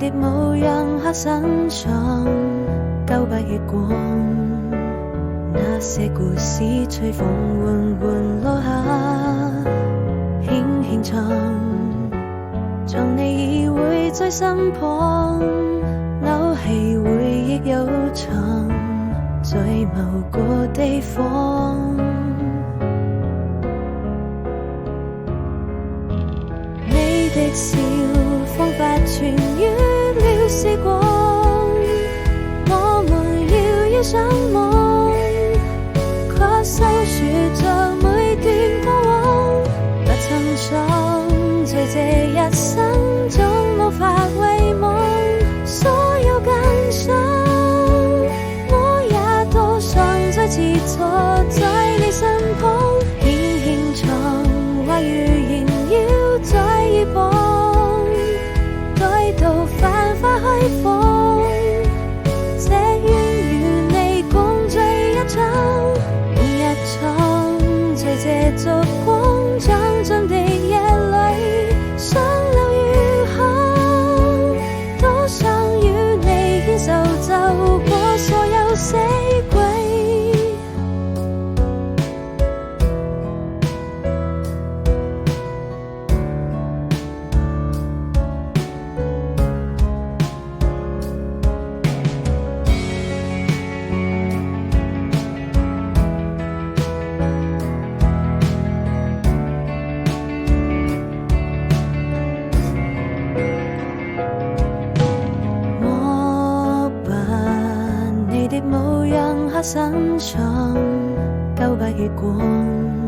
的模樣刻身上900月光，那些故事隨風緩緩落下，輕輕藏你已會在身旁，扭起回憶悠長，在某個地方。你的笑彷彿穿越了時光，我們遙遙相望，卻訴說着每段過往，不曾想在這一生中無法遺忘所有感傷，我也多想再次坐在你身旁，輕輕唱，話語縈繞在耳旁，待到繁花開放，這願與你共聚一場，夢一場，在這燭光將盡的夜裡想留餘香，多想與你牽手走過所有四季。模樣刻身上900月光。